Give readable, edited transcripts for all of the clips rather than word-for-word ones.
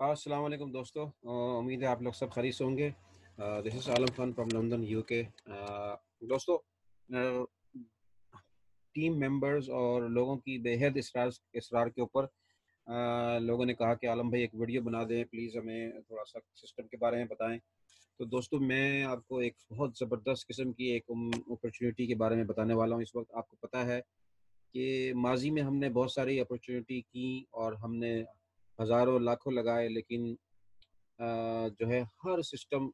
अस्सलाम वालेकुम दोस्तों। उम्मीद है आप लोग सब खरीस होंगे। This is Alam Khan from London UK. दोस्तों, टीम मेंबर्स और लोगों की बेहद इसरार इसरार के ऊपर लोगों ने कहा कि आलम भाई एक वीडियो बना दें, प्लीज़ हमें थोड़ा सा सिस्टम के बारे में बताएं। तो दोस्तों, मैं आपको एक बहुत ज़बरदस्त किस्म की एक अपॉर्चुनिटी के बारे में बताने वाला हूँ। इस वक्त आपको पता है कि माजी में हमने बहुत सारी अपॉर्चुनिटी की और हमने हज़ारों लाखों लगाए, लेकिन जो है हर सिस्टम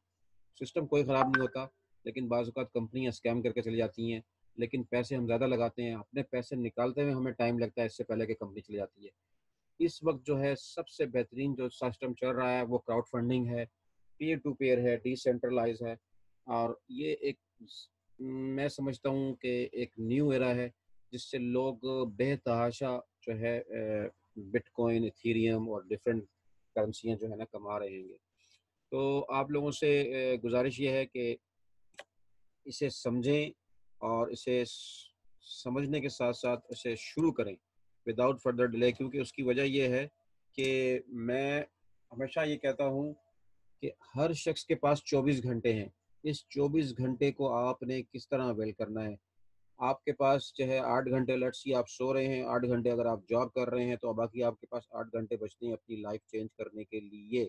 सिस्टम कोई ख़राब नहीं होता, लेकिन बाज़ औक़ात कंपनियाँ स्कैम करके चली जाती हैं। लेकिन पैसे हम ज़्यादा लगाते हैं, अपने पैसे निकालते हुए हमें टाइम लगता है इससे पहले कि कंपनी चली जाती है। इस वक़्त जो है सबसे बेहतरीन जो सिस्टम चल रहा है वो क्राउड फंडिंग है, पीयर टू पीयर है, डिसेंट्रलाइज़ है। और ये एक मैं समझता हूँ कि एक न्यू एरा है जिससे लोग बेतहाशा जो है बिटकॉइन, इथेरियम और डिफरेंट करेंसियाँ जो है ना कमा रहे हैं। तो आप लोगों से गुज़ारिश ये है कि इसे समझें और इसे समझने के साथ-साथ इसे शुरू करें विदाउट फर्दर डिले, क्योंकि उसकी वजह ये है कि मैं हमेशा ये कहता हूँ कि हर शख्स के पास 24 घंटे हैं। इस 24 घंटे को आपने किस तरह अवेल करना है। आपके पास जो है 8 घंटे, लेट्स से आप सो रहे हैं, 8 घंटे अगर आप जॉब कर रहे हैं, तो बाकी आपके पास 8 घंटे बचते हैं अपनी लाइफ़ चेंज करने के लिए।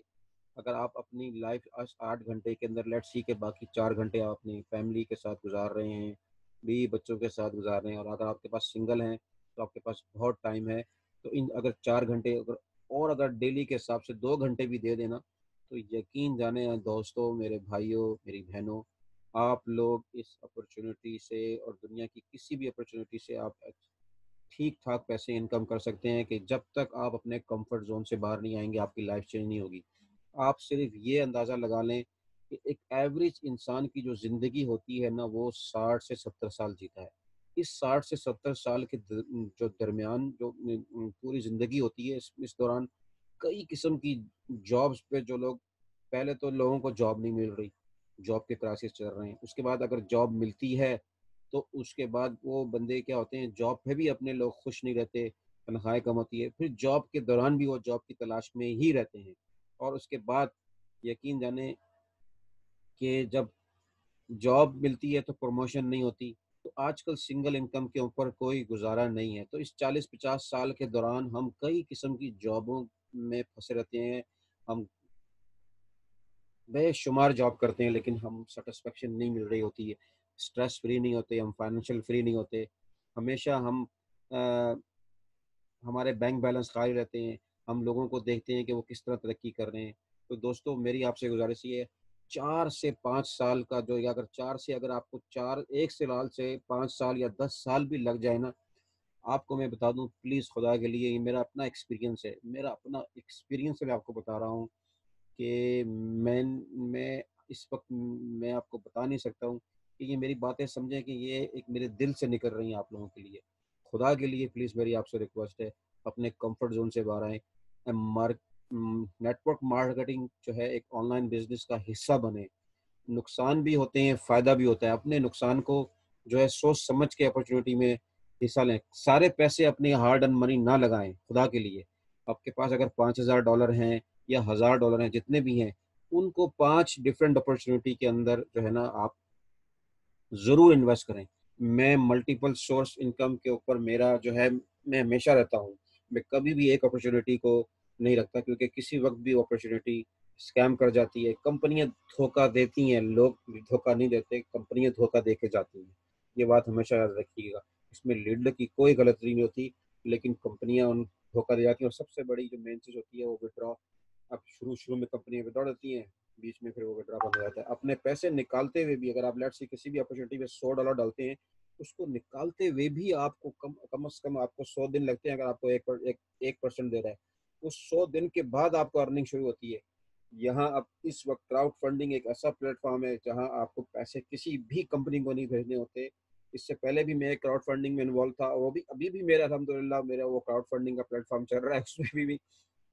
अगर आप अपनी लाइफ 8 घंटे के अंदर लेट्स सी के बाकी 4 घंटे आप अपनी फैमिली के साथ गुजार रहे हैं, बीवी बच्चों के साथ गुजार रहे हैं, और अगर आपके पास सिंगल हैं तो आपके पास बहुत टाइम है। तो इन अगर 4 घंटे अगर डेली के हिसाब से 2 घंटे भी दे देना, तो यकीन जाने दोस्तों, मेरे भाइयों, मेरी बहनों, आप लोग इस अपॉर्चुनिटी से और दुनिया की किसी भी अपॉर्चुनिटी से आप ठीक ठाक पैसे इनकम कर सकते हैं कि जब तक आप अपने कंफर्ट जोन से बाहर नहीं आएंगे आपकी लाइफ चेंज नहीं होगी। आप सिर्फ ये अंदाज़ा लगा लें कि एक एवरेज इंसान की जो ज़िंदगी होती है ना, वो 60 से 70 साल जीता है। इस 60 से 70 साल के जो दरमियान जो पूरी ज़िंदगी होती है, इस दौरान कई किस्म की जॉब्स पे जो लोग, पहले तो लोगों को जॉब नहीं मिल रही, जॉब के क्राइसिस चल रहे हैं। उसके बाद अगर जॉब मिलती है, तो उसके बाद वो बंदे क्या होते हैं, जॉब पे भी अपने लोग खुश नहीं रहते, तनख्वाहें कम होती है, फिर जॉब के दौरान भी वो जॉब की तलाश में ही रहते हैं। और उसके बाद यकीन जाने कि जब जॉब मिलती है तो प्रमोशन नहीं होती। तो आजकल सिंगल इनकम के ऊपर कोई गुज़ारा नहीं है। तो इस 40-50 साल के दौरान हम कई किस्म की जॉबों में फँसे रहते हैं। हम बेशुमार जॉब करते हैं, लेकिन हम सैटिस्फैक्शन नहीं मिल रही होती है। स्ट्रेस फ्री नहीं होते, हम फाइनेंशियल फ्री नहीं होते। हमेशा हम अ, हमारे बैंक बैलेंस खाली रहते हैं। हम लोगों को देखते हैं कि वो किस तरह तरक्की कर रहे हैं। तो दोस्तों, मेरी आपसे गुज़ारिश ये है, 4 से 5 साल का जो, या अगर 4 से अगर आपको 4 1 साल से 5 साल या 10 साल भी लग जाए ना, आपको मैं बता दूँ, प्लीज़ खुदा के लिए, ये मेरा अपना एक्सपीरियंस है। मेरा अपना एक्सपीरियंस से मैं आपको बता रहा हूँ कि मैं इस वक़्त मैं आपको बता नहीं सकता हूँ कि ये मेरी बातें समझें कि ये एक मेरे दिल से निकल रही हैं आप लोगों के लिए। खुदा के लिए प्लीज़ मेरी आपसे रिक्वेस्ट है, अपने कम्फ़र्ट ज़ोन से बाहर आएँ। नेटवर्क मार्केटिंग जो है एक ऑनलाइन बिज़नेस का हिस्सा बनें। नुकसान भी होते हैं, फ़ायदा भी होता है। अपने नुकसान को जो है सोच समझ के अपॉर्च्युनिटी में हिस्सा लें। सारे पैसे अपनी हार्ड अर्न्ड मनी ना लगाएँ, खुदा के लिए। आपके पास अगर $5000 हैं या $1000 हैं, जितने भी हैं, उनको 5 डिफरेंट अपॉर्च्युनिटी के अंदर जो है ना आप ज़रूर इन्वेस्ट करें। मैं मल्टीपल सोर्स इनकम के ऊपर मेरा जो है, मैं हमेशा रहता हूँ। मैं कभी भी एक अपॉर्च्युनिटी को नहीं रखता, क्योंकि किसी वक़्त भी अपॉर्च्युनिटी स्कैम कर जाती है। कंपनियाँ धोखा देती हैं, लोग धोखा नहीं देते, कंपनियाँ धोखा दे के जाती हैं। ये बात हमेशा याद रखिएगा। इसमें लीडर की कोई गलती नहीं होती, लेकिन कंपनियाँ उन धोखा दे जाती हैं। और सबसे बड़ी जो मेन चीज़ होती है वो विथड्रॉ। अब शुरू-शुरू में कंपनियाँ विथड्रॉ देती हैं, बीच में फिर वो विथड्रॉ बंद हो जाता है। अपने पैसे निकालते हुए भी अगर आप लेट्स से किसी भी अपॉर्च्युनिटी में $100 डालते हैं, उसको निकालते हुए भी आपको कम से कम आपको 100 दिन लगते हैं, अगर आपको 1% दे रहा है। उस 100 दिन के बाद आपको अर्निंग शुरू होती है। यहाँ अब इस वक़्त क्राउड फंडिंग एक ऐसा प्लेटफ़ॉर्म है जहाँ आपको पैसे किसी भी कंपनी को नहीं भेजने होते। इससे पहले भी मैं क्राउड फंडिंग में इन्वॉल्व था, और वो भी अभी भी मेरा अल्हम्दुलिल्लाह मेरा वो क्राउड फंडिंग का प्लेटफ़ॉर्म चल रहा है। उसमें भी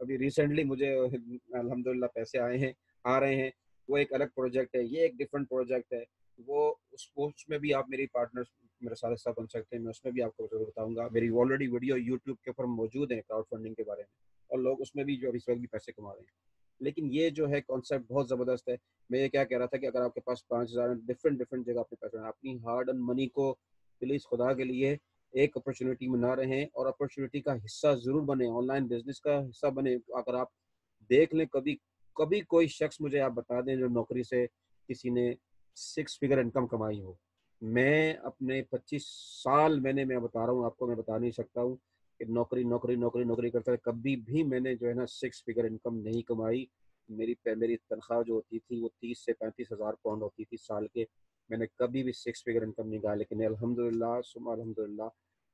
अभी रिसेंटली मुझे अल्हम्दुलिल्लाह पैसे आए हैं, आ रहे हैं। वो एक अलग प्रोजेक्ट है, ये एक डिफरेंट प्रोजेक्ट है। वो उसमें भी आप मेरी पार्टनर्स मेरे साथ हिस्सा बन सकते हैं। मैं उसमें भी आपको ज़रूर बताऊँगा। मेरी ऑलरेडी वीडियो यूट्यूब के ऊपर मौजूद है क्राउड फंडिंग के बारे में, और लोग उसमें भी जो इस वक़्त भी पैसे कमा रहे हैं। लेकिन ये जो है कॉन्सेप्ट बहुत ज़बरदस्त है। मैं ये क्या कह रहा था कि अगर आपके पास 5,000 डिफरेंट डिफरेंट जगह अपने पैसे हैं, अपनी हार्ड एंड मनी को प्लीज़ खुदा के लिए एक अपॉर्चुनिटी में ना रहें और अपॉर्चुनिटी का हिस्सा ज़रूर बने, ऑनलाइन बिजनेस का हिस्सा बने। अगर आप देख लें, कभी कभी कोई शख्स मुझे आप बता दें जो नौकरी से किसी ने 6 फिगर इनकम कमाई हो। मैं अपने 25 साल मैं बता रहा हूँ आपको, मैं बता नहीं सकता हूँ कि नौकरी नौकरी नौकरी नौकरी करता है, कभी भी मैंने जो है ना 6 फिगर इनकम नहीं कमाई। मेरी तनख्वाह जो होती थी वो 30 से 35 हज़ार पाउंड होती थी साल के। मैंने कभी भी 6 फिगर इनकम नहीं कहा, लेकिन अल्हम्दुलिल्लाह सुम्मा अल्हम्दुलिल्लाह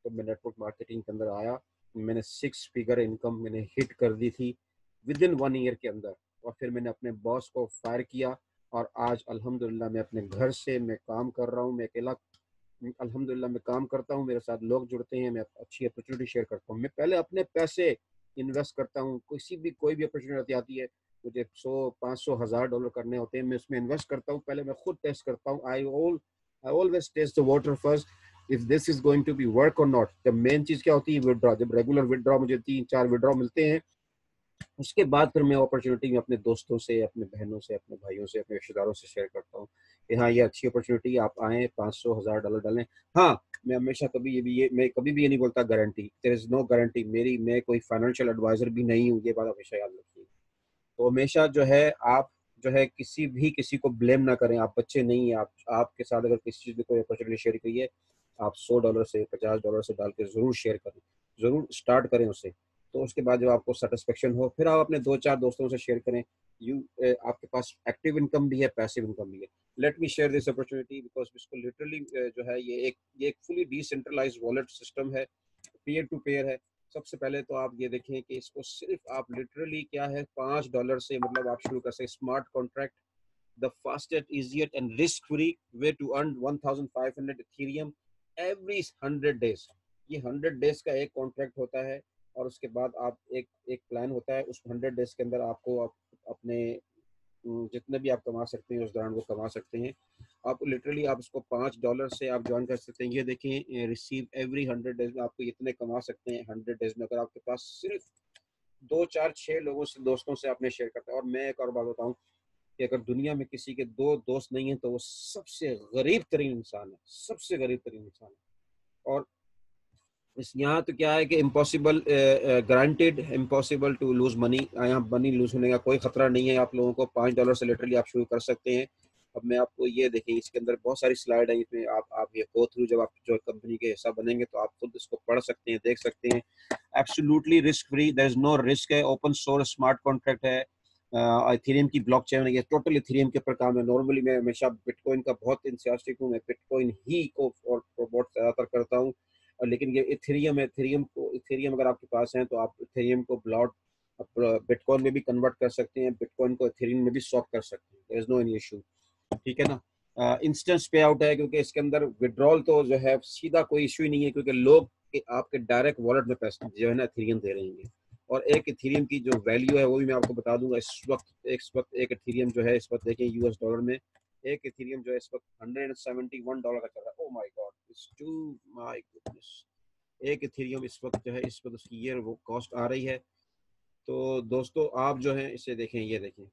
तो मैं नेटवर्क मार्केटिंग के अंदर आया, मैंने 6 फिगर इनकम मैंने हिट कर दी थी विद इन 1 ईयर के अंदर। और फिर मैंने अपने बॉस को फायर किया और आज अल्हम्दुलिल्लाह मैं अपने घर से मैं काम कर रहा हूँ, मैं अकेला अल्हम्दुलिल्लाह मैं काम करता हूँ, मेरे साथ लोग जुड़ते हैं, मैं अच्छी अपॉर्चुनिटी शेयर करता हूँ। मैं पहले अपने पैसे इन्वेस्ट करता हूँ, कोई भी अपॉर्चुनिटी आती है, मुझे 100 500 1,000 डॉलर करने होते हैं, मैं उसमें इन्वेस्ट करता हूँ। पहले मैं खुद टेस्ट करता हूँ, I always test the water first if this is going to be work or not. जब मेन चीज क्या होती है विड्रॉ, जब रेगुलर विड्रॉ मुझे 3 4 विड्रॉ मिलते हैं, उसके बाद फिर मैं अपॉर्चुनिटी में अपने दोस्तों से, अपने बहनों से, अपने भाइयों से, अपने रिश्तेदारों से शेयर करता हूँ कि हाँ ये अच्छी अपॉर्चुनिटी, आप आए 500 1,000 डॉलर डालें। हाँ, मैं हमेशा कभी मैं कभी भी ये नहीं बोलता guarantee, there is no guarantee. मैं कोई फाइनेंशियल एडवाइजर भी नहीं हूँ, ये बात हमेशा याद रखिए। तो हमेशा जो है आप जो है किसी को ब्लेम ना करें, आप बच्चे नहीं हैं। आप आपके साथ अगर किसी चीज़ में कोई अपॉर्चुनिटी शेयर करी है, आप $100 से $50 से डाल के ज़रूर शेयर करें, ज़रूर स्टार्ट करें उसे। तो उसके बाद जब आपको सेटिस्फेक्शन हो, फिर आप अपने 2 4 दोस्तों से शेयर करें। आपके पास एक्टिव इनकम भी है, पैसिव इनकम भी है। Let me share this opportunity because इसको लिटरली जो है ये एक फुली डिसेंट्रलाइज्ड वॉलेट सिस्टम है, पीयर टू पेयर है। सबसे पहले तो आप ये देखें कि इसको सिर्फ आप लिटरली क्या है $5 से मतलब आप शुरू कर सकते smart contract, the fastest easiest and risk free way to earn 1,500 Ethereum every 100 days. ये 100 डेज का एक कॉन्ट्रैक्ट होता है और उसके बाद आप एक एक प्लान होता है, उस 100 डेज के अंदर आपको अपने जितने भी आप कमा सकते हैं उस दौरान वो कमा सकते हैं। आप लिटरली आप इसको $5 से आप ज्वाइन कर सकते हैं। ये देखें, रिसीव एवरी 100 डेज में आपको इतने कमा सकते हैं 100 डेज में, अगर आपके पास सिर्फ 2 4 6 लोगों से, दोस्तों से आपने शेयर करता है। और मैं एक और बात बताऊं कि अगर दुनिया में किसी के 2 दोस्त नहीं है तो वो सबसे गरीब तरीन इंसान है, सबसे गरीब तरीन इंसान है। और इस यहाँ तो क्या है कि impossible, granted impossible to lose money, यहाँ मनी लूज होने का कोई खतरा नहीं है। आप लोगों को $5 से लिटरली आप शुरू कर सकते हैं। अब मैं आपको ये देखें, इसके अंदर बहुत सारी स्लाइड है, इसमें आप ये गो थ्रू, जब आप जो कंपनी के हिस्सा बनेंगे तो आप खुद इसको पढ़ सकते हैं, देख सकते हैं। Absolutely risk free, there is no risk है, ओपन सोर्स स्मार्ट कॉन्ट्रैक्ट है, इथेरियम की ब्लॉकचेन है, ये टोटल इथेरियम के ऊपर काम है। नॉर्मली मैं हमेशा बिटकॉइन का बहुत इंथुसियास्टिक हूँ, मैं बिटकॉइन ही को और बहुत ज़्यादातर करता हूँ। लेकिन ये इथेरियम है, इथेरियम अगर आपके पास है तो आप इथेरियम को ब्लॉट बिटकॉइन में भी कन्वर्ट कर सकते हैं, बिटकॉइन को इथेरियम में भी स्वैप कर सकते हैं, there is no any issue. ठीक है ना। इंस्टेंट पे आउट है क्योंकि इसके अंदर विड्रॉल तो जो है सीधा कोई इशू ही नहीं है, क्योंकि लोग आपके डायरेक्ट वॉलेट में पैसे जो है ना इथेरियम दे रहे हैं। और एक इथेरियम की जो वैल्यू है वो भी मैं आपको बता दूंगा। इस वक्त एक इथेरियम जो है, इस वक्त देखें यूएस डॉलर में एक इथेरियम जो है इस वक्त $171 का चल रहा है। Oh my god, it's to my goodness. एक इथेरियम इस वक्त जो है, इस वक्त उसकी ये वो कॉस्ट आ रही है। तो दोस्तों आप जो है इसे देखें, ये देखें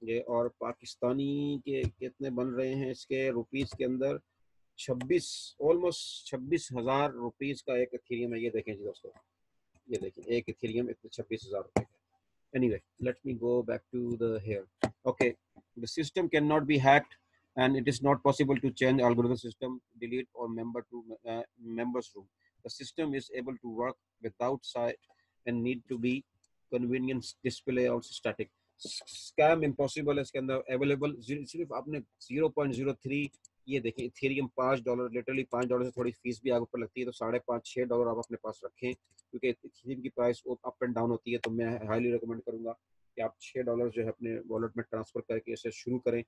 ये, और पाकिस्तानी के कितने बन रहे हैं इसके रुपीस के अंदर, 26, ऑलमोस्ट 26,000 रुपीज का एक इथेरियम है। ये देखें जी दोस्तों, ये देखें एक इथेरियम इतने 26,000 रुपए का। Anyway, let me go back to the here. Okay, the system cannot be hacked, and it is not possible to change algorithm system, delete or members room. The system is able to work without site and need to be convenience display also static. Scam impossible है इसके अंदर available, सिर्फ आपने 0.03, ये देखिए Ethereum $5, literally $5 से थोड़ी fees भी आगे ऊपर लगती है, तो $5.5 6 आप अपने पास रखें, क्योंकि इथेरियम की प्राइस अप एंड डाउन होती है। तो मैं हाईली रिकमेंड करूंगा कि आप $6 जो है अपने वॉलेट में ट्रांसफर करके इसे शुरू करें।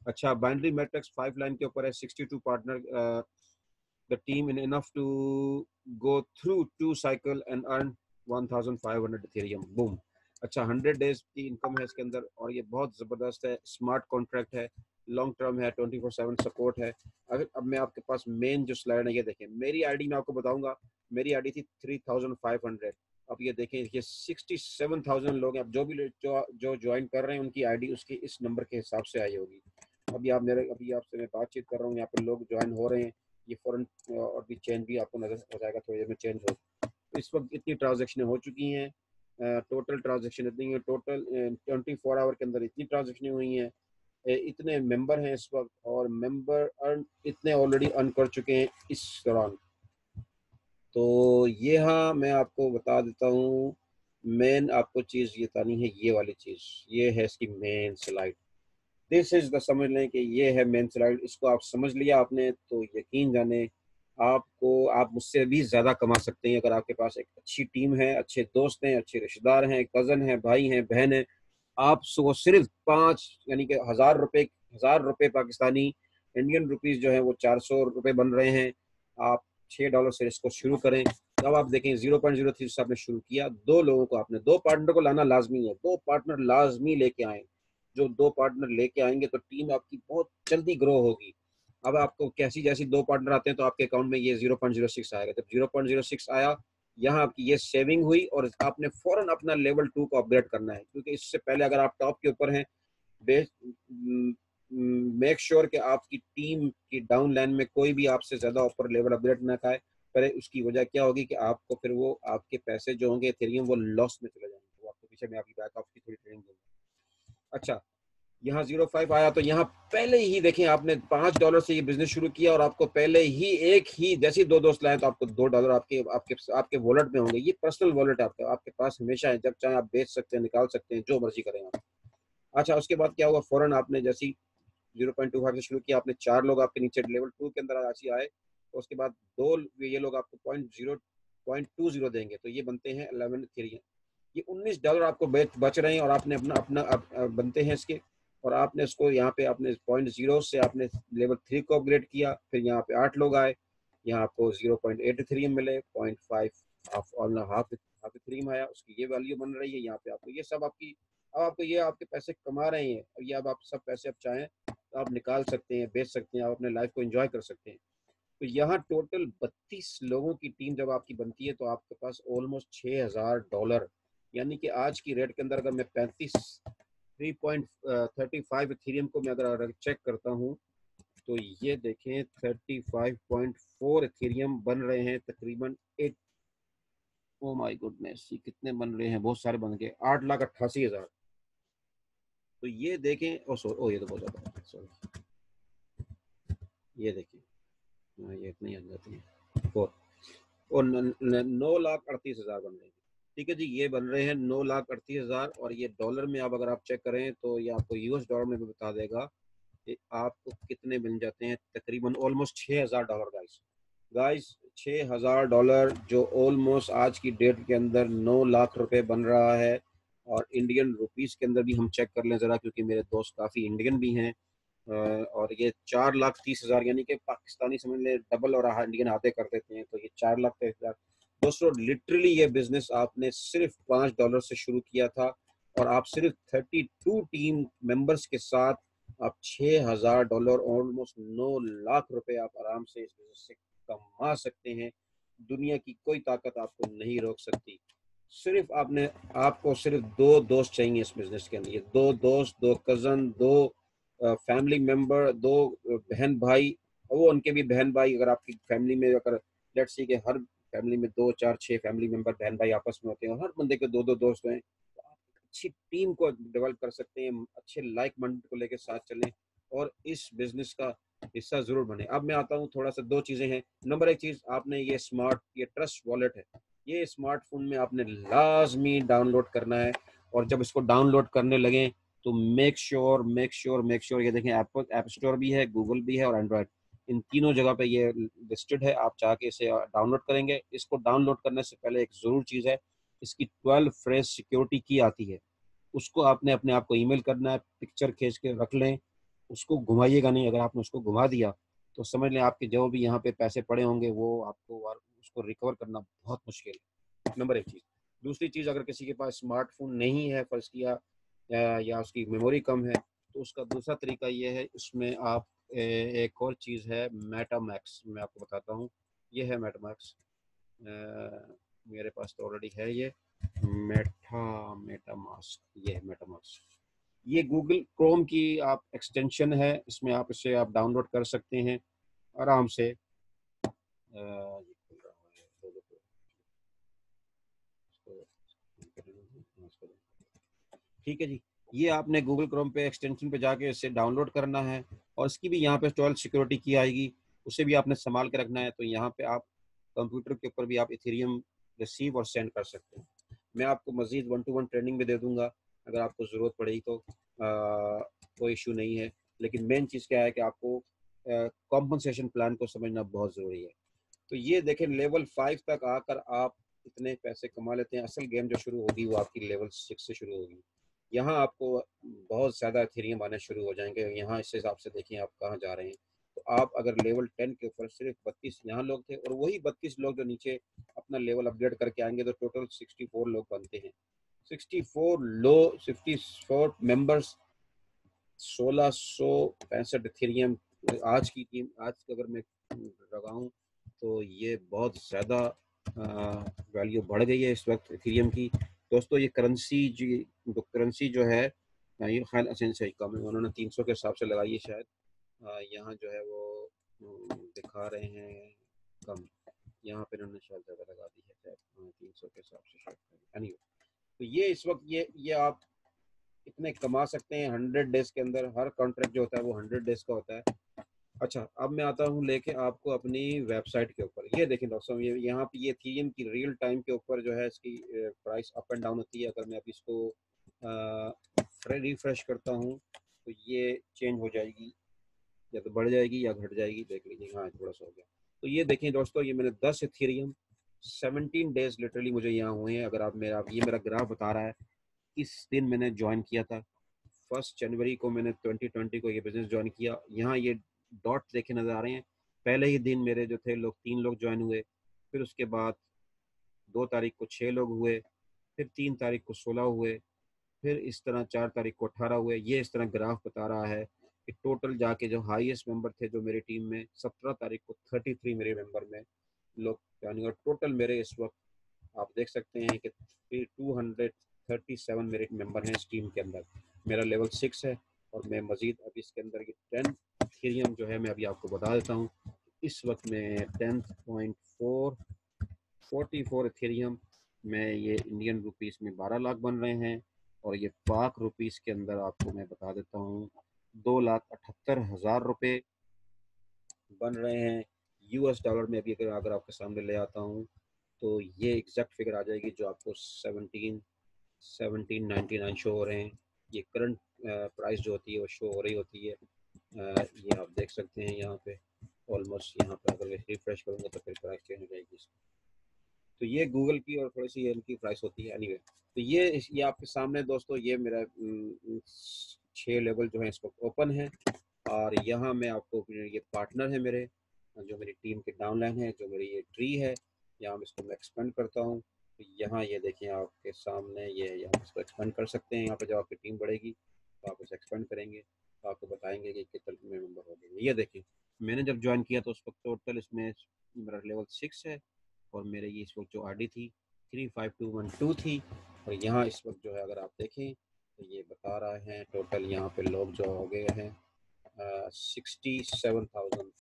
अच्छा, बाइनरी मैट्रिक्स 5 लाइन के ऊपर है, 62 partner, the team in enough to go through 2 cycle and earn 1,500 Ethereum, boom. अच्छा, 100 डेज की इनकम है इसके अंदर, और ये बहुत ज़बरदस्त है, स्मार्ट कॉन्ट्रैक्ट है, लॉन्ग टर्म है, 24/7 सपोर्ट है। अगर अब मैं आपके पास मेन जो स्लाइड है ये देखें, मेरी आईडी मैं आपको बताऊंगा, मेरी आईडी थी 3,500। अब ये देखें, ये 67,000 लोग हैं। अब जो भी जो ज्वाइन कर रहे हैं उनकी आईडी उसके इस नंबर के हिसाब से आई होगी। अभी आपसे मैं बातचीत कर रहा हूँ, यहाँ पे लोग ज्वाइन हो रहे हैं, ये फ़ौरन और भी चेंज भी आपको नजर हो जाएगा, थोड़ी देर में चेंज हो। तो इस वक्त इतनी ट्रांजेक्शन हो चुकी हैं, टोटल ट्रांजेक्शन इतनी है, टोटल 24 आवर के अंदर इतनी ट्रांजेक्शन हुई हैं, इतने मेंबर हैं इस वक्त, और मेंबर अर्न इतने ऑलरेडी अर्न कर चुके हैं इस दौरान। तो ये, हाँ, मैं आपको बता देता हूँ, मेन आपको चीज़ ये बतानी है, ये वाली चीज़, ये है इसकी main slide. This is the, समझ लें कि ये है मेन स्लाइड। इसको आप समझ लिया आपने तो यकीन जाने आप मुझसे भी ज़्यादा कमा सकते हैं, अगर आपके पास एक अच्छी टीम है, अच्छे दोस्त हैं, अच्छे रिश्तेदार हैं, कज़न हैं, भाई हैं, बहन हैं। आप सो सिर्फ 5, यानी कि 1,000 रुपये पाकिस्तानी, इंडियन रुपीस जो है वो 400 रुपये बन रहे हैं। आप $6 से इसको शुरू करें। अब आप देखें 0.03 से आपने शुरू किया, 2 लोगों को, आपने 2 पार्टनर को लाना लाजमी है, 2 पार्टनर लाजमी लेके आए। जो 2 पार्टनर लेके आएंगे तो टीम आपकी बहुत जल्दी ग्रो होगी। अब आपको कैसी जैसी 2 पार्टनर आते हैं तो आपके अकाउंट में ये 0.06 आएगा। जब 0.06 आया, यहाँ आपकी ये सेविंग हुई, और आपने फौरन अपना लेवल 2 को अपग्रेड करना है, क्योंकि इससे पहले अगर आप टॉप के ऊपर हैं, मेक श्योर कि आपकी टीम की डाउन लाइन में कोई भी आपसे ज्यादा ऊपर लेवल अपग्रेड ना करे। उसकी वजह क्या होगी कि आपको फिर वो आपके पैसे जो होंगे इथेरियम, वो लॉस में चले जाएंगे। वो आपको पीछे मैं आपकी बैक ऑफ की थोड़ी ट्रेनिंग दूंगा। अच्छा, यहाँ 0.5 आया तो यहाँ पहले ही देखें, आपने $5 से ये बिजनेस शुरू किया, और आपको पहले ही एक ही जैसे 2 दोस्त लाए तो आपको $2 आपके आपके आपके वॉलेट में होंगे। ये पर्सनल वॉलेट है आपका, आपके पास हमेशा है, जब चाहे आप बेच सकते हैं, निकाल सकते हैं, जो मर्जी करें आप। अच्छा, उसके बाद क्या हुआ, फौरन आपने जैसी 0.25 से शुरू किया, आपने 4 लोग आपके नीचे लेवल 2 के अंदर ऐसे आए, तो उसके बाद ये लोग आपको 0.20 देंगे, तो ये बनते हैं 11 थ्री। ये $19 आपको बच रहे हैं, और आपने अपना अपना बनते हैं इसके, और आपने इसको यहाँ पे आपने 0.0 से आपने लेवल 3 को अपग्रेड किया। फिर यहाँ पे 8 लोग आए, यहाँ आपको 0.83 मिले, 0.5 हाफ हाफ थ्रीम आया, उसकी ये वैल्यू बन रही है। यहाँ पे आपको ये सब आपकी, अब आपको ये आपके पैसे कमा रहे हैं, और ये अब आप सब पैसे अब चाहें तो आप निकाल सकते हैं, बेच सकते हैं, आप अपने लाइफ को एंजॉय कर सकते हैं। तो यहाँ टोटल 32 लोगों की टीम जब आपकी बनती है तो आपके पास ऑलमोस्ट $6,000, यानी कि आज की रेट के अंदर अगर मैं 3.35 इथेरियम को मैं अगर चेक करता हूँ, तो ये देखें 35.4 इथेरियम बन रहे हैं तकरीबन 8। ओ माय गुडनेस, ये कितने बन रहे हैं, बहुत सारे बन गए, 8,88,000। तो ये देखें, ओ ये तो बहुत ज़्यादा, सॉरी, ये देखिए, ये इतनी आ जाती है 4, और 9,38,000 बन रहे हैं। ठीक है जी, ये बन रहे हैं 9,38,000, और ये डॉलर में, अब अगर आप चेक करें तो ये आपको यूएस डॉलर में भी बता देगा कि आपको कितने मिल जाते हैं, तकरीबन ऑलमोस्ट $6,000। गाइस गाइस $6,000, जो ऑलमोस्ट आज की डेट के अंदर 9 लाख रुपए बन रहा है। और इंडियन रुपीस के अंदर भी हम चेक कर लें ज़रा, क्योंकि मेरे दोस्त काफ़ी इंडियन भी हैं। और ये 4,30,000, यानी कि पाकिस्तानी समझ लें डबल, और इंडियन आते कर देते हैं, तो ये 4,30,000। दोस्तों लिटरली ये बिजनेस आपने सिर्फ $5 से शुरू किया था, और आप सिर्फ 32 टीम मेंबर्स के साथ आप $6,000, ऑलमोस्ट 9 लाख रुपए आप आराम से इस बिजनेस से कमा सकते हैं। दुनिया की कोई ताकत आपको नहीं रोक सकती। सिर्फ आपको सिर्फ 2 दोस्त चाहिए इस बिजनेस के लिए, 2 दोस्त, 2 कजन, 2 फैमिली मेंबर, 2 बहन भाई, और वो उनके भी बहन भाई, अगर आपकी फैमिली में, अगर लेट्स सी कि हर फैमिली में 2 4 6 फैमिली मेंबर बहन भाई आपस में होते हैं, और हर बंदे के 2 2 दोस्त हैं, तो आप अच्छी टीम को डेवलप कर सकते हैं, अच्छे लाइक माइंड को लेकर साथ चलें, और इस बिजनेस का हिस्सा जरूर बने। अब मैं आता हूँ, थोड़ा सा 2 चीजें हैं। नंबर 1 चीज, आपने ये ट्रस्ट वॉलेट है, ये स्मार्टफोन में आपने लाजमी डाउनलोड करना है। और जब इसको डाउनलोड करने लगे तो मेक श्योर, ये देखें, एप्पल ऐप स्टोर भी है, गूगल भी है, और एंड्रॉयड, इन तीनों जगह पे ये लिस्टेड है। आप चाह के इसे डाउनलोड करेंगे। इसको डाउनलोड करने से पहले एक ज़रूर चीज़ है, इसकी 12 फ्रेज सिक्योरिटी की आती है, उसको आपने अपने आप को ईमेल करना है, पिक्चर खींच के रख लें, उसको घुमाइएगा नहीं। अगर आपने उसको घुमा दिया तो समझ लें आपके जो भी यहाँ पे पैसे पड़े होंगे वो आपको उसको रिकवर करना बहुत मुश्किल है। नंबर 1 चीज़। दूसरी चीज़, अगर किसी के पास स्मार्टफोन नहीं है, फर्ज किया, या उसकी मेमोरी कम है, तो उसका दूसरा तरीका ये है, इसमें आप एक और चीज़ है मेटामैक्स, मैं आपको बताता हूँ। ये है मेटामैक्स, मेरे पास तो ऑलरेडी है ये मेटामास्क, ये मेटामास्क, ये गूगल क्रोम की आप एक्सटेंशन है, इसमें आप इसे आप डाउनलोड कर सकते हैं आराम से। ये खुल रहा है, ठीक है जी। ये आपने गूगल क्रोम पे एक्सटेंशन पे जाके इसे डाउनलोड करना है, और इसकी भी यहाँ पे 12 सिक्योरिटी की आएगी, उसे भी आपने संभाल के रखना है। तो यहाँ पे आप कंप्यूटर के ऊपर भी आप इथेरियम रिसीव और सेंड कर सकते हैं। मैं आपको मजीद 1-to-1 ट्रेनिंग भी दे दूंगा अगर आपको ज़रूरत पड़ेगी तो, कोई इशू नहीं है। लेकिन मेन चीज़ क्या है कि आपको कॉम्पनसेशन प्लान को समझना बहुत ज़रूरी है। तो ये देखें, लेवल 5 तक आकर आप इतने पैसे कमा लेते हैं। असल गेम जो शुरू होगी वो आपकी लेवल 6 से शुरू होगी। यहाँ आपको बहुत ज़्यादा एथेरियम आने शुरू हो जाएंगे। यहाँ इस हिसाब से देखिए आप कहाँ जा रहे हैं। तो आप अगर लेवल 10 के ऊपर सिर्फ 32 यहाँ लोग थे, और वही 32 लोग जो नीचे अपना लेवल अपग्रेड करके आएंगे, तो टोटल 64 लोग बनते हैं। 64 मेंबर्स, 1665 इथेरियम। आज की टीम, आज की अगर मैं लगाऊं तो ये बहुत ज़्यादा वैल्यू बढ़ गई है इस वक्त इथेरियम की। दोस्तों ये करेंसी जो है, ये ख्याल सही कम है, उन्होंने 300 के हिसाब से लगाई है शायद। यहाँ जो है वो दिखा रहे हैं कम, यहाँ पे इन्होंने शायद ज़्यादा लगा दी है शायद, 300 के हिसाब से शायद। anyway, तो ये इस वक्त ये आप इतने कमा सकते हैं 100 डेज के अंदर। हर कॉन्ट्रैक्ट जो होता है वो 100 डेज का होता है। अच्छा, अब मैं आता हूँ लेके आपको अपनी वेबसाइट के ऊपर। ये देखें दोस्तों, ये यहाँ पे ये थीम की रियल टाइम के ऊपर जो है इसकी प्राइस अप एंड डाउन होती है। अगर मैं अभी इसको रिफ्रेश करता हूँ तो ये चेंज हो जाएगी, या तो बढ़ जाएगी या घट जाएगी, देख लीजिए। हाँ, थोड़ा सा हो गया। तो ये देखें दोस्तों, ये मैंने 10 इथेरियम 17 डेज लिटरली मुझे यहाँ हुए हैं। अगर आप मेरा, ये मेरा ग्राफ बता रहा है किस दिन मैंने ज्वाइन किया था। 1 जनवरी को मैंने 2020 को ये बिजनेस ज्वाइन किया। यहाँ ये डॉट देखे नजर आ रहे हैं। पहले ही दिन मेरे जो थे लोग 3 लोग ज्वाइन हुए, फिर उसके बाद 2 तारीख को 6 लोग हुए, फिर 3 तारीख को 16 हुए, फिर इस तरह 4 तारीख को 18 हुए। ये इस तरह ग्राफ बता रहा है कि टोटल जाके जो हाईएस्ट मेंबर थे जो मेरी टीम में, 17 तारीख को 33 मेरे मेंबर में लोग ज्वाइन हुए। टोटल मेरे इस वक्त आप देख सकते हैं कि 237 मेरे मेंबर हैं इस टीम के अंदर। मेरा लेवल 6 है, और मैं मजीद अभी इसके अंदर ये 10 इथेरियम जो है मैं अभी आपको बता देता हूँ। इस वक्त में 10.44 इथेरियम में, ये इंडियन रुपीस में 12 लाख बन रहे हैं, और ये पाक रुपीस के अंदर आपको मैं बता देता हूँ 2,78,000 रुपये बन रहे हैं। यूएस डॉलर में अभी अगर अगर आपके सामने ले आता हूँ तो ये एग्जैक्ट फिगर आ जाएगी जो आपको 1799 शो हो रहे हैं। ये करंट प्राइस जो होती है वो शो हो रही होती है। ये आप देख सकते हैं यहाँ पे ऑलमोस्ट। यहाँ पे अगर मैं रिफ्रेश करूँगा तो फिर प्राइस चेंज हो जाएगी इसकी। तो ये गूगल की और थोड़ी सी इनकी प्राइस होती है। एनीवे, तो ये आपके सामने दोस्तों, ये मेरा 6 लेवल जो है इस वक्त ओपन है। और यहाँ मैं आपको, ये पार्टनर है मेरे, जो मेरी टीम के डाउनलाइन है, जो मेरी ये ट्री है, यहाँ इसको मैं एक्सपेंड करता हूँ। तो यहाँ ये देखें आपके सामने, ये यहाँ इसको एक्सपेंड कर सकते हैं। यहाँ पे जब आपकी टीम बढ़ेगी तो आप इसे एक्सपेंड करेंगे, तो आपको बताएंगे कि कितने मेंबर हो गए। ये देखें, मैंने जब ज्वाइन किया तो उस वक्त टोटल इसमें मेरा लेवल 6 है, और मेरे ये इस वक्त जो आरडी थी 35212 थी। और यहाँ इस वक्त जो है अगर आप देखें तो ये बता रहा है टोटल यहाँ पे लोग जो हो गए हैं 67,000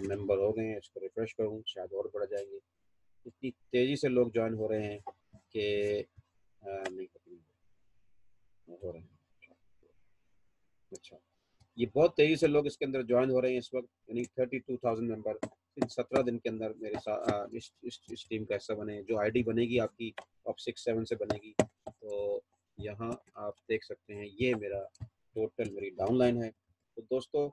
मेंबर हो गए हैं। इसको रिफ्रेश करूँ शायद और बढ़ जाएंगे। इतनी तेज़ी से लोग ज्वाइन हो रहे हैं कि नहीं हो रहे हैं। अच्छा, ये बहुत तेज़ी से लोग इसके अंदर ज्वाइन हो रहे हैं इस वक्त, यानी 32,000 मेंबर इन 17 दिन के अंदर मेरे साथ इस टीम का हिस्सा बने। जो आईडी बनेगी आपकी टॉप 6-7 से बनेगी। तो यहाँ आप देख सकते हैं ये मेरा टोटल मेरी डाउनलाइन है। तो दोस्तों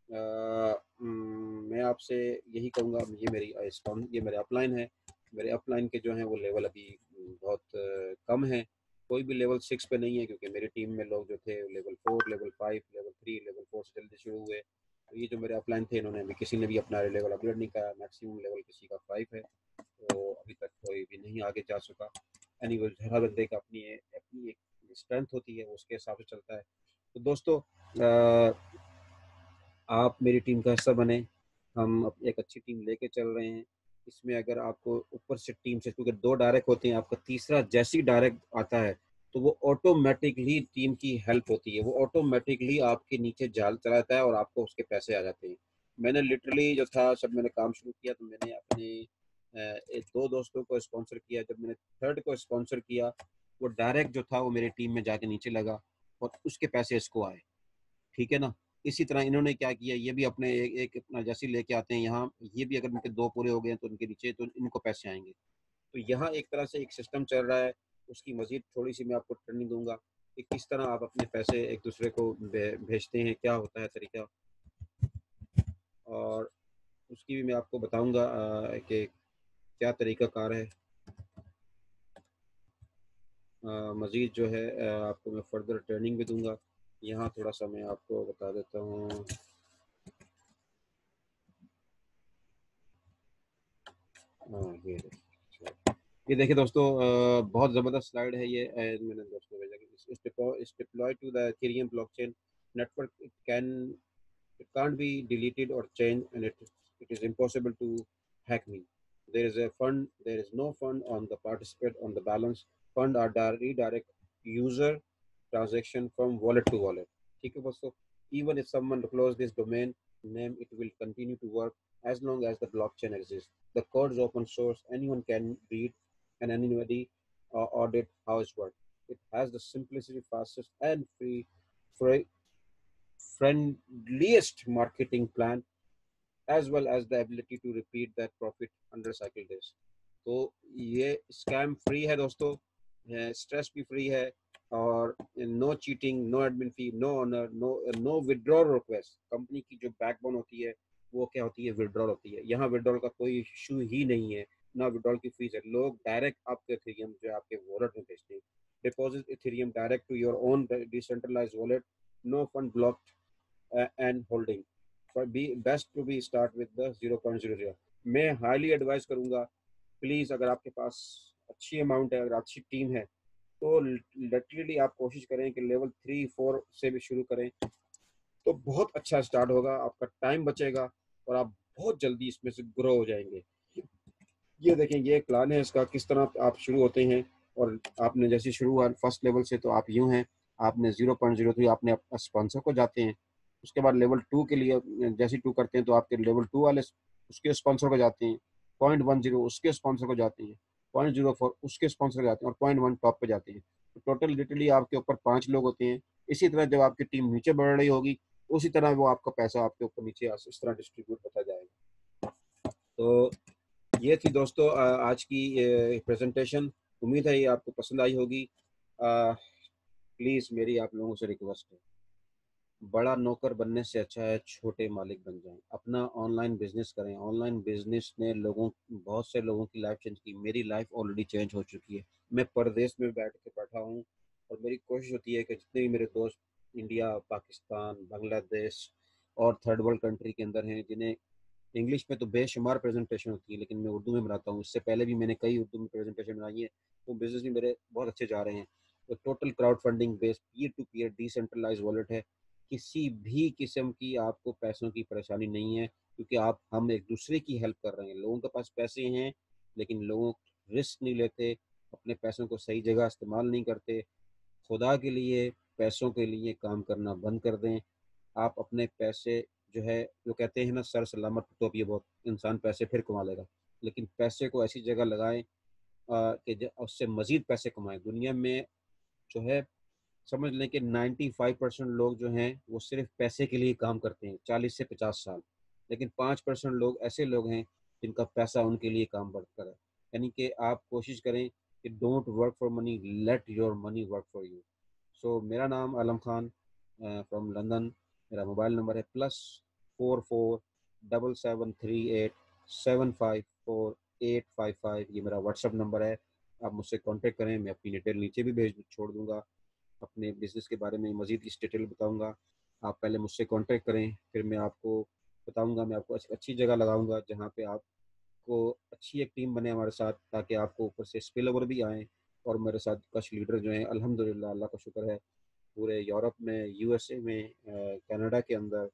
मैं आपसे यही कहूँगा, ये मेरे अपलाइन है। मेरे अपलाइन के जो हैं वो लेवल अभी बहुत कम है। कोई भी लेवल 6 पे नहीं है, क्योंकि मेरी टीम में लोग जो थे लेवल 4, लेवल 5, लेवल 3, लेवल 4 से जल्दी शुरू हुए। तो ये जो मेरे अपलाइन थे, इन्होंने अभी किसी ने भी अपना लेवल अपग्रेड नहीं करा। मैक्सिमम लेवल किसी का 5 है, तो अभी तक कोई भी नहीं आगे जा सका। एनीवे, हर बंदे का अपनी अपनी एक स्ट्रेंथ होती है, उसके हिसाब से चलता है। तो दोस्तों आप मेरी टीम का हिस्सा बने। हम एक अच्छी टीम लेके चल रहे हैं। इसमें अगर आपको ऊपर से टीम से, क्योंकि 2 डायरेक्ट होते हैं, आपका तीसरा जैसे ही डायरेक्ट आता है तो वो ऑटोमेटिकली टीम की हेल्प होती है, वो ऑटोमेटिकली आपके नीचे जाल चलाता है और आपको उसके पैसे आ जाते हैं। मैंने लिटरली जो था, जब मैंने काम शुरू किया तो मैंने अपने 2 दोस्तों को स्पॉन्सर किया। जब मैंने थर्ड को स्पॉन्सर किया, वो डायरेक्ट जो था वो मेरी टीम में जाके नीचे लगा और उसके पैसे इसको आए। ठीक है ना? इसी तरह इन्होंने क्या किया, ये भी अपने एक अपना जैसे लेके आते हैं यहाँ, ये भी अगर इनके 2 पूरे हो गए तो इनके नीचे तो इनको पैसे आएंगे। तो यहाँ एक तरह से एक सिस्टम चल रहा है। उसकी मजीद थोड़ी सी मैं आपको ट्रेनिंग दूंगा कि किस तरह आप अपने पैसे एक दूसरे को भेजते हैं, क्या होता है तरीका, और उसकी भी मैं आपको बताऊंगा कि क्या तरीका कार है। मजीद जो है आपको मैं फर्दर ट्रेनिंग भी दूंगा। यहाँ थोड़ा सा मैं आपको बता देता हूँ। ये देखिए दोस्तों, बहुत ज़बरदस्त स्लाइड है ये। मैंने दोस्तों भेजा कि इस deploy to the Ethereum blockchain network, it can't be deleted or changed, and it is impossible to hack me. There is no fund on the participant on the balance. Fund are redirect user transaction from wallet to wallet. ठीक है दोस्तों, even if someone close this domain name, it will continue to work as long as the blockchain exists. The code is open source, anyone can read, and anybody audit how it works. It has the simplicity, fastest, and free friendliest marketing plan, as well as the ability to repeat that profit under cycle days. तो ये scam free है दोस्तों, stress भी free है, और no cheating, no admin fee, no honour, no withdrawal request. Company की जो backbone होती है वो क्या होती है, विड्रॉल होती है। यहाँ विड्रॉल का कोई इशू ही नहीं है, ना विड्रॉल की फीस है। लोग डायरेक्ट आपके इथेरियम जो है आपके वॉलेट में भेजते हैं। Deposit Ethereum direct to your own decentralised wallet, no fund blocked and holding. For be best to be start with the 0.00। मैं हाईली एडवाइस करूंगा, प्लीज अगर आपके पास अच्छी अमाउंट है, अगर अच्छी टीम है, तो लिटरली आप कोशिश करें कि लेवल 3-4 से भी शुरू करें, तो बहुत अच्छा स्टार्ट होगा, आपका टाइम बचेगा और आप बहुत जल्दी इसमें से ग्रो हो जाएंगे। ये देखें, ये एक प्लान है इसका, किस तरह आप शुरू होते हैं। और आपने जैसे शुरू हुआ फर्स्ट लेवल से, तो आप यूं हैं, आपने 0.03 आपने स्पॉन्सर को जाते हैं। उसके बाद लेवल 2 के लिए जैसे 2 करते हैं तो आपके लेवल 2 वाले उसके स्पॉन्सर को जाते हैं, 0.10 उसके स्पॉन्सर को जाते हैं, 0.04 उसके स्पॉन्सर को जाते हैं, और 0.1 टॉप पे जाते हैं। तो टोटल लिटरली आपके ऊपर 5 लोग होते हैं। इसी तरह जब आपकी टीम नीचे बढ़ रही होगी, उसी तरह वो आपका पैसा आपके ऊपर नीचे इस तरह डिस्ट्रीब्यूट होता जाएगा। तो ये थी दोस्तों आज की प्रेजेंटेशन। उम्मीद है ये आपको पसंद आई होगी। प्लीज़ मेरी आप लोगों से रिक्वेस्ट है, बड़ा नौकर बनने से अच्छा है छोटे मालिक बन जाएं। अपना ऑनलाइन बिजनेस करें। ऑनलाइन बिजनेस ने बहुत से लोगों की लाइफ चेंज की। मेरी लाइफ ऑलरेडी चेंज हो चुकी है। मैं परदेश में बैठा हूँ, और मेरी कोशिश होती है कि जितने भी मेरे दोस्त इंडिया, पाकिस्तान, बांग्लादेश और थर्ड वर्ल्ड कंट्री के अंदर हैं, जिन्हें इंग्लिश में तो बेशुमार प्रेजेंटेशन होती है, लेकिन मैं उर्दू में बनाता हूँ। इससे पहले भी मैंने कई उर्दू में प्रेजेंटेशन बनाई है, तो बिजनेस भी मेरे बहुत अच्छे जा रहे हैं। तो total crowdfunding based peer to peer decentralise wallet है। किसी भी किस्म की आपको पैसों की परेशानी नहीं है, क्योंकि हम एक दूसरे की हेल्प कर रहे हैं। लोगों के पास पैसे हैं, लेकिन लोग रिस्क नहीं लेते, अपने पैसों को सही जगह इस्तेमाल नहीं करते। खुदा के लिए पैसों के लिए काम करना बंद कर दें। आप अपने पैसे जो है, जो कहते हैं ना, सर सलामत तो ये बहुत इंसान पैसे फिर कमा लेगा, लेकिन पैसे को ऐसी जगह लगाएं कि उससे मजीद पैसे कमाएं। दुनिया में जो है, समझ लें कि 95% लोग जो हैं वो सिर्फ पैसे के लिए काम करते हैं, 40 से 50 साल। लेकिन 5% लोग ऐसे लोग हैं जिनका पैसा उनके लिए काम करता है। यानी कि आप कोशिश करें कि don't work for money, let your money work for you. So मेरा नाम आलम खान फ्रॉम लंदन। मेरा मोबाइल नंबर है +447738754855। ये मेरा व्हाट्सअप नंबर है, आप मुझसे कांटेक्ट करें। मैं अपनी डिटेल नीचे भी भेज छोड़ दूंगा, अपने बिजनेस के बारे में मजीद इस डिटेल बताऊंगा। आप पहले मुझसे कांटेक्ट करें, फिर मैं आपको बताऊंगा। मैं आपको अच्छी जगह लगाऊंगा जहाँ पे आपको अच्छी एक टीम बने हमारे साथ, ताकि आपको ऊपर से स्पिल ओवर भी आए। और मेरे साथ कुछ लीडर जो हैं, अल्हम्दुलिल्लाह, अल्लाह का शुक्र है, पूरे यूरोप में, यूएसए में, कनाडा के अंदर,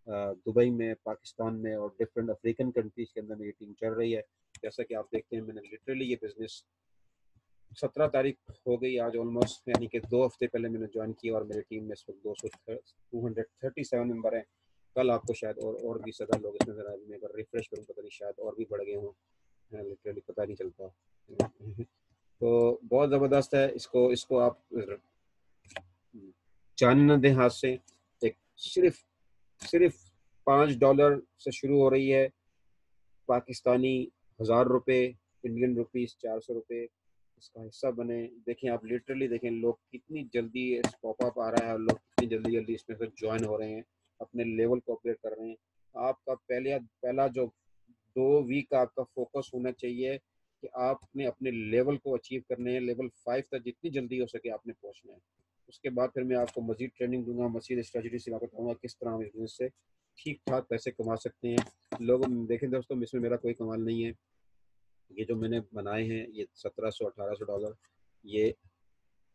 दुबई में, पाकिस्तान में और डिफरेंट अफ्रीकन कंट्रीज़ के अंदर मेरी टीम चल रही है। जैसा कि आप देखते हैं, मैंने लिटरली ये बिज़नेस 17 तारीख हो गई आज ऑलमोस्ट, यानी कि 2 हफ्ते पहले मैंने ज्वाइन किया और मेरी टीम में इस वक्त 237 मेंबर हैं। कल आपको शायद और भी ज़्यादा लोग इसमें, ज़रा मैं अगर रिफ्रेश करूँ पता नहीं शायद और भी बढ़ गए हों, लिटरली पता नहीं चलता। तो बहुत ज़बरदस्त है, इसको इसको आप जाने न दें हाथ से। एक सिर्फ सिर्फ $5 से शुरू हो रही है, पाकिस्तानी 1000 रुपये, इंडियन रुपीस 400 रुपये, इसका हिस्सा बने। देखें आप, लिटरली देखें लोग कितनी जल्दी इस पॉपअप आ रहा है और लोग कितनी जल्दी जल्दी इसमें से ज्वाइन हो रहे हैं, अपने लेवल को अपग्रेड कर रहे हैं। आपका पहला जो 2 वीक का आपका फोकस होना चाहिए कि आपने अपने लेवल को अचीव करने हैं, लेवल 5 तक जितनी जल्दी हो सके आपने पहुंचना है। उसके बाद फिर मैं आपको मजीद ट्रेनिंग दूंगा, मजीद स्ट्रेटजी से मैं बताऊंगा किस तरह हम इस बिजनेस से ठीक ठाक पैसे कमा सकते हैं। लोग देखें दोस्तों, इसमें मेरा कोई कमाल नहीं है। ये जो मैंने बनाए हैं ये $1700-1800, ये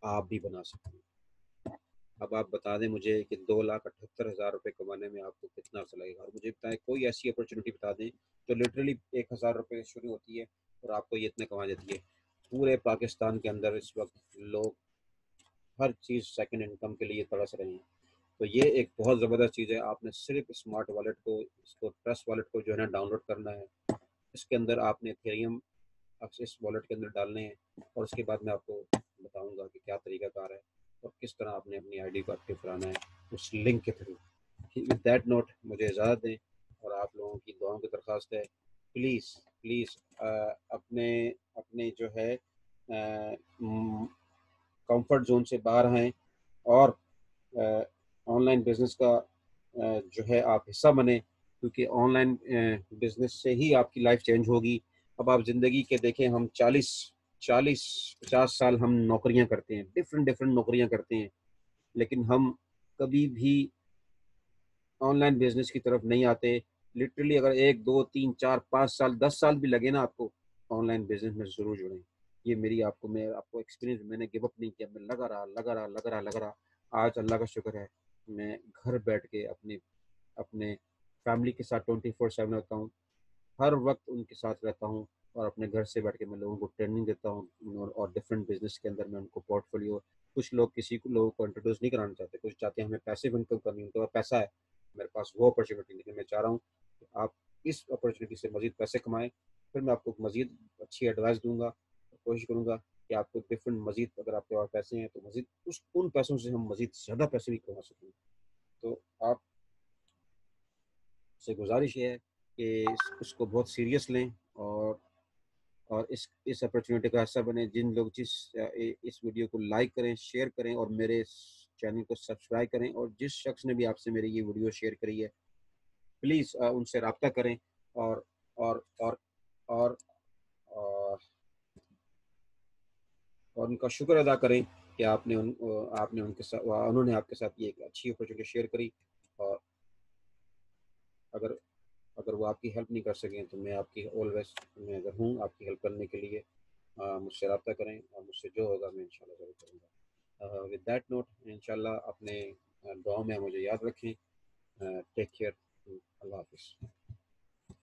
आप भी बना सकते हैं। अब आप बता दें मुझे कि 2,78,000 रुपये कमाने में आपको कितना अर्सा लगेगा, और मुझे बताएं कोई ऐसी अपॉर्चुनिटी बता दें जो लिटरली 1,000 रुपये शुरू होती है और आपको ये इतने कमा देती है। पूरे पाकिस्तान के अंदर इस वक्त लोग हर चीज़ सेकंड इनकम के लिए तरस रहे हैं। तो ये एक बहुत ज़बरदस्त चीज़ है। आपने सिर्फ स्मार्ट वॉलेट को, इसको ट्रस्ट वॉलेट को जो है ना डाउनलोड करना है। इसके अंदर आपने इथेरियम इस वॉलेट के अंदर डालने हैं और उसके बाद मैं आपको बताऊंगा कि क्या तरीकाकार है और किस तरह आपने अपनी आईडी को एक्टिव कराना है उस लिंक के थ्रू। विद दैट नोट मुझे इजाज़त दें, और आप लोगों की दुआओं की दरख्वास्त है, प्लीज़ प्लीज़ अपने अपने जो है कंफर्ट जोन से बाहर आएँ और ऑनलाइन बिजनेस का जो है आप हिस्सा बने, क्योंकि ऑनलाइन बिजनेस से ही आपकी लाइफ चेंज होगी। अब आप ज़िंदगी के देखें, हम 40-50 साल हम नौकरियां करते हैं, डिफरेंट डिफरेंट नौकरियां करते हैं, लेकिन हम कभी भी ऑनलाइन बिजनेस की तरफ नहीं आते। लिटरली अगर 1 2 3 4 5 साल 10 साल भी लगे ना आपको, ऑनलाइन बिजनेस में ज़रूर जुड़ें। ये मेरी आपको मैं आपको एक्सपीरियंस, मैंने गिव अप नहीं किया, मैं लगा रहा लगा रहा लगा रहा लगा रहा। आज अल्लाह का शुक्र है, मैं घर बैठ के अपने अपने फैमिली के साथ 24/7 रहता हूँ, हर वक्त उनके साथ रहता हूँ, और अपने घर से बैठ के मैं लोगों को ट्रेनिंग देता हूँ, और डिफरेंट बिजनेस के अंदर मैं उनको पोर्टफोलियो, कुछ लोग किसी को लोगों को इंट्रोड्यूस नहीं कराना चाहते, कुछ चाहते हैं हमें पैसिव इनकम करनी, उनके पास पैसा है, मेरे पास वो अपॉर्चुनिटी, लेकिन मैं चाह रहा हूँ कि आप इस अपॉर्चुनिटी से मजीद पैसे कमाएं। फिर मैं आपको मजीद अच्छी एडवाइस दूंगा, कोशिश करूंगा कि आपको डिफरेंट मजीद, अगर आपके पास पैसे हैं तो मजीद उन पैसों से हम मजीद ज़्यादा पैसे भी कमा सकें। तो आप से गुजारिश ये है कि उसको बहुत सीरियस लें, और इस अपॉर्चुनिटी का हिस्सा बने। जिन लोग इस वीडियो को लाइक करें, शेयर करें और मेरे इस चैनल को सब्सक्राइब करें, और जिस शख्स ने भी आपसे मेरी ये वीडियो शेयर करी है, प्लीज़ उनसे रब्ता करें, और और और और और, और उनका शुक्र अदा करें कि आपने उनके साथ, उन्होंने आपके साथ ये एक अच्छी अपॉर्चुनिटी शेयर करी। और अगर अगर वो आपकी हेल्प नहीं कर सकें तो मैं आपकी ऑलवेज, मैं अगर हूँ आपकी हेल्प करने के लिए। मुझसे रब्ता करें और मुझसे जो होगा मैं इंशाल्लाह ज़रूर करूँगा। विद दैट नोट इंशाल्लाह अपने दुआओं में मुझे याद रखें। Take care. अल्लाह हाफिज़।